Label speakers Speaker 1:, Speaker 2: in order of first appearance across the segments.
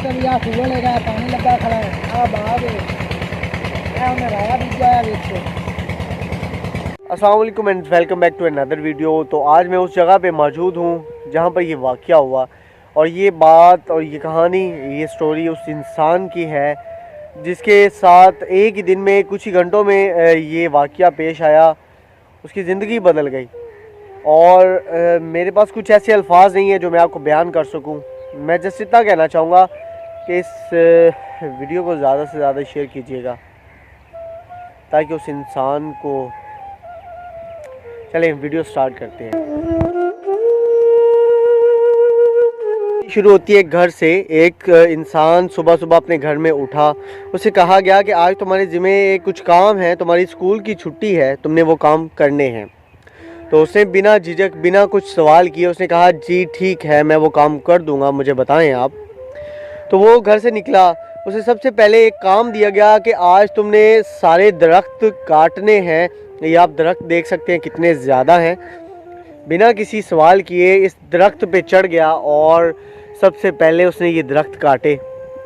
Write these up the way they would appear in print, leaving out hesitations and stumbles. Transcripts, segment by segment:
Speaker 1: तो भैया सुबह ले गया पानी लगा खड़ा है अब आ गए हमने राया भी जाया देखो।
Speaker 2: अस्सलाम वालेकुम and welcome back to another video. तो आज मैं उस जगह पे मौजूद हूँ जहाँ पर ये वाक़या हुआ और ये बात और ये कहानी, ये स्टोरी उस इंसान की है जिसके साथ एक ही दिन में कुछ ही घंटों में ये वाक़या पेश आया, उसकी ज़िंदगी बदल गई। और मेरे पास कुछ ऐसे अल्फाज नहीं है जो मैं आपको बयान कर सकूं। मैं जस्ट इतना कहना चाहूँगा कि इस वीडियो को ज़्यादा से ज़्यादा शेयर कीजिएगा ताकि उस इंसान को, चलें वीडियो स्टार्ट करते हैं। शुरू होती है घर से। एक इंसान सुबह सुबह अपने घर में उठा, उसे कहा गया कि आज तुम्हारे ज़िम्मे कुछ काम है, तुम्हारी स्कूल की छुट्टी है, तुमने वो काम करने हैं। तो उसने बिना झिझक, बिना कुछ सवाल किए उसने कहा जी ठीक है, मैं वो काम कर दूंगा, मुझे बताएं आप। तो वो घर से निकला। उसे सबसे पहले एक काम दिया गया कि आज तुमने सारे दरख्त काटने हैं। ये आप दरख्त देख सकते हैं कितने ज़्यादा हैं। बिना किसी सवाल किए इस दरख्त पे चढ़ गया और सबसे पहले उसने ये दरख्त काटे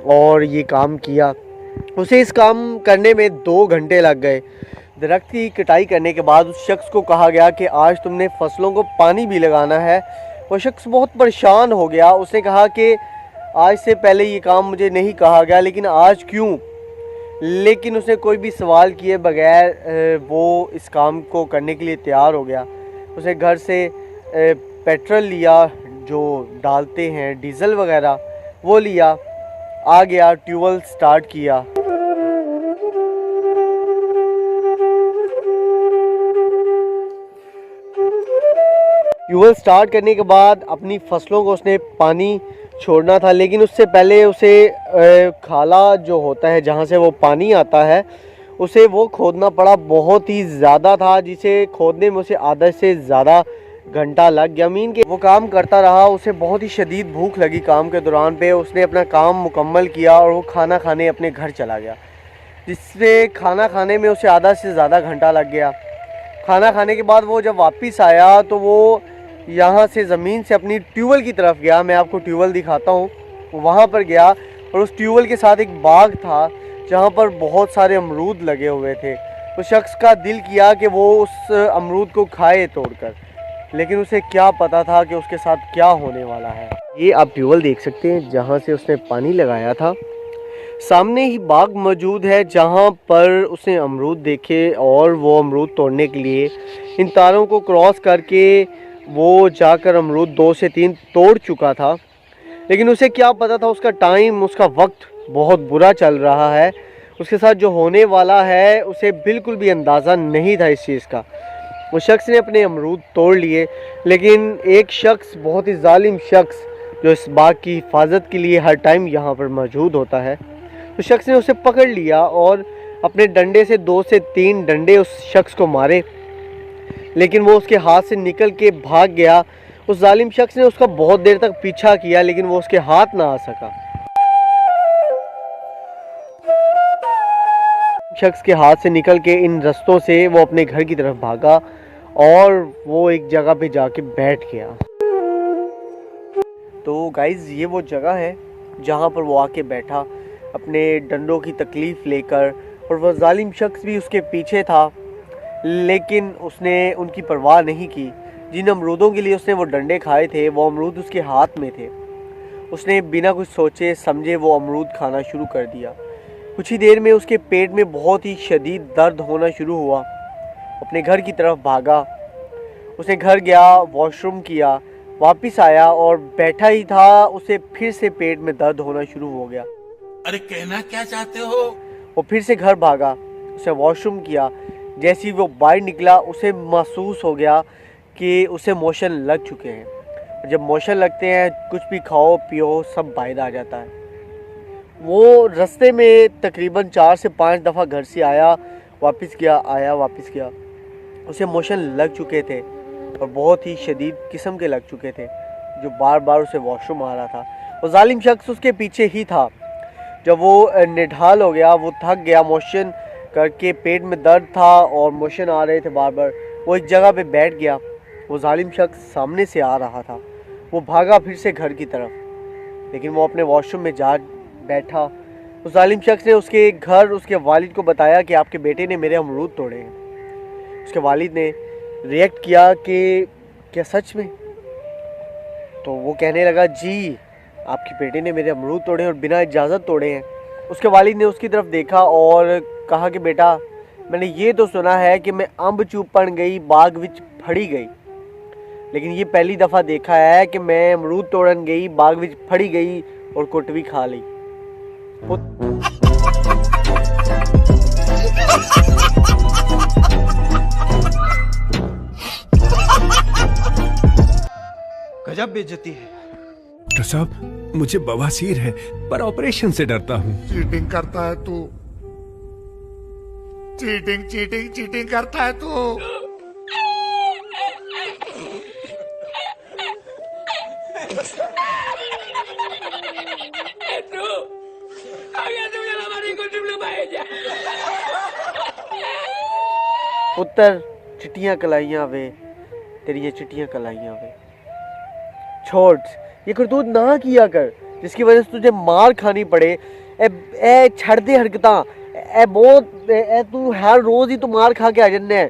Speaker 2: और ये काम किया। उसे इस काम करने में 2 घंटे लग गए। दरख्त की कटाई करने के बाद उस शख्स को कहा गया कि आज तुमने फसलों को पानी भी लगाना है। वो शख्स बहुत परेशान हो गया। उसने कहा कि आज से पहले ये काम मुझे नहीं कहा गया, लेकिन आज क्यों? लेकिन उसने कोई भी सवाल किए बगैर वो इस काम को करने के लिए तैयार हो गया। उसने घर से पेट्रोल लिया, जो डालते हैं डीज़ल वगैरह, वो लिया, आ गया, ट्यूबवेल स्टार्ट किया। ट्यूबवेल स्टार्ट करने के बाद अपनी फसलों को उसने पानी छोड़ना था, लेकिन उससे पहले उसे खाला जो होता है जहाँ से वो पानी आता है, उसे वो खोदना पड़ा। बहुत ही ज़्यादा था, जिसे खोदने में उसे आधा से ज़्यादा घंटा लग गया। मीन के वो काम करता रहा। उसे बहुत ही शदीद भूख लगी काम के दौरान पे। उसने अपना काम मुकम्मल किया और वो खाना खाने अपने घर चला गया, जिससे खाना खाने में उसे आधा से ज़्यादा घंटा लग गया। खाना खाने के बाद वो जब वापस आया तो वो यहाँ से ज़मीन से अपनी ट्यूबवेल की तरफ गया। मैं आपको ट्यूबवेल दिखाता हूँ। वहाँ पर गया और उस ट्यूबवेल के साथ एक बाग था जहाँ पर बहुत सारे अमरूद लगे हुए थे। उस शख्स का दिल किया कि वो उस अमरूद को खाए तोड़कर, लेकिन उसे क्या पता था कि उसके साथ क्या होने वाला है। ये आप ट्यूबवेल देख सकते हैं जहाँ से उसने पानी लगाया था। सामने ही बाग मौजूद है जहाँ पर उसने अमरूद देखे और वो अमरूद तोड़ने के लिए इन तारों को क्रॉस करके वो जाकर अमरूद 2 से 3 तोड़ चुका था। लेकिन उसे क्या पता था उसका टाइम, उसका वक्त बहुत बुरा चल रहा है। उसके साथ जो होने वाला है उसे बिल्कुल भी अंदाज़ा नहीं था इस चीज़ का। वो शख्स ने अपने अमरूद तोड़ लिए, लेकिन एक शख्स, बहुत ही जालिम शख्स जो इस बाग की हिफाजत के लिए हर टाइम यहाँ पर मौजूद होता है, उस शख्स ने उसे पकड़ लिया और अपने डंडे से 2 से 3 डंडे उस शख्स को मारे, लेकिन वो उसके हाथ से निकल के भाग गया। उस जालिम शख्स ने उसका बहुत देर तक पीछा किया, लेकिन वो उसके हाथ ना आ सका। शख्स के हाथ से निकल के इन रास्तों से वो अपने घर की तरफ भागा और वो एक जगह पे जाके बैठ गया। तो गाइज़, ये वो जगह है जहाँ पर वो आके बैठा अपने डंडों की तकलीफ़ लेकर, और वह जालिम शख्स भी उसके पीछे था, लेकिन उसने उनकी परवाह नहीं की। जिन अमरूदों के लिए उसने वो डंडे खाए थे, वो अमरूद उसके हाथ में थे। उसने बिना कुछ सोचे समझे वो अमरूद खाना शुरू कर दिया। कुछ ही देर में उसके पेट में बहुत ही शदीद दर्द होना शुरू हुआ। अपने घर की तरफ भागा। उसने घर गया, वॉशरूम किया, वापस आया और बैठा ही था, उसे फिर से पेट में दर्द होना शुरू हो गया।
Speaker 3: अरे कहना क्या चाहते हो?
Speaker 2: वो फिर से घर भागा, उसे वॉशरूम किया। जैसे ही वो बाहर निकला उसे महसूस हो गया कि उसे मोशन लग चुके हैं। जब मोशन लगते हैं, कुछ भी खाओ पियो सब बाहर आ जाता है। वो रास्ते में तकरीबन 4 से 5 दफ़ा घर से आया, वापस गया, आया, वापस गया। उसे मोशन लग चुके थे और बहुत ही शदीद किस्म के लग चुके थे, जो बार बार उसे वॉशरूम आ रहा था। वो जालिम शख्स उसके पीछे ही था। जब वो निढाल हो गया, वो थक गया, मोशन करके पेट में दर्द था और मोशन आ रहे थे बार बार, वो एक जगह पे बैठ गया। वो जालिम शख्स सामने से आ रहा था। वो भागा फिर से घर की तरफ, लेकिन वो अपने वॉशरूम में जा बैठा। उस जालिम शख्स ने उसके घर उसके वालिद को बताया कि आपके बेटे ने मेरे अमरूद तोड़े हैं। उसके वालिद ने रिएक्ट किया कि क्या सच में? तो वो कहने लगा जी, आपके बेटे ने मेरे अमरूद तोड़े और बिना इजाज़त तोड़े हैं। उसके वालिद ने उसकी तरफ देखा और कहा कि बेटा, मैंने ये तो सुना है कि मैं अंब चूपण गई बाग विच फड़ी गई, लेकिन ये पहली दफ़ा देखा है कि मैं अमरूद तोड़न गई बाग विच फड़ी गई और कुट भी खा ली।
Speaker 4: गजब बेइज्जती है।
Speaker 5: डॉक्टर साहब, मुझे बवासीर है पर ऑपरेशन से डरता हूँ।
Speaker 6: चीटिंग करता है तू, चीटिंग चीटिंग चीटिंग करता है तू।
Speaker 2: पुत्र चिट्टियाँ कलाइयाँ वे, तेरी ये चिट्टियाँ कलाइयाँ वे। छोड़, ये करतूत ना किया कर जिसकी वजह से तुझे मार खानी पड़े। ए छड़ दे हरकतां, ए बहुत ए तू हर रोज़ ही तू मार खा के आ जन्ना है।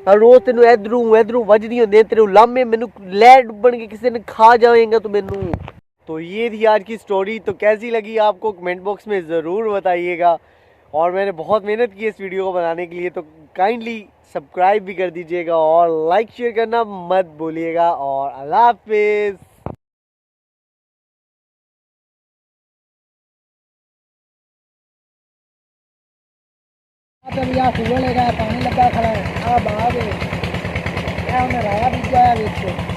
Speaker 2: हर रोज़ तेनू इधरों वजदी होंदे, तेरे लामे मैनू लै डुबन के किसी ने खा जाएगा तो मैनू। तो ये थी आज की स्टोरी। तो कैसी लगी आपको कमेंट बॉक्स में ज़रूर बताइएगा। और मैंने बहुत मेहनत की इस वीडियो को बनाने के लिए, तो काइंडली सब्सक्राइब भी कर दीजिएगा और लाइक शेयर करना मत भूलिएगा। और अल्लाह हाफिज़।
Speaker 1: तो भैया सूबह लेगा पानी लगा खड़ा है। बाग है उन्हें राया बीजा है।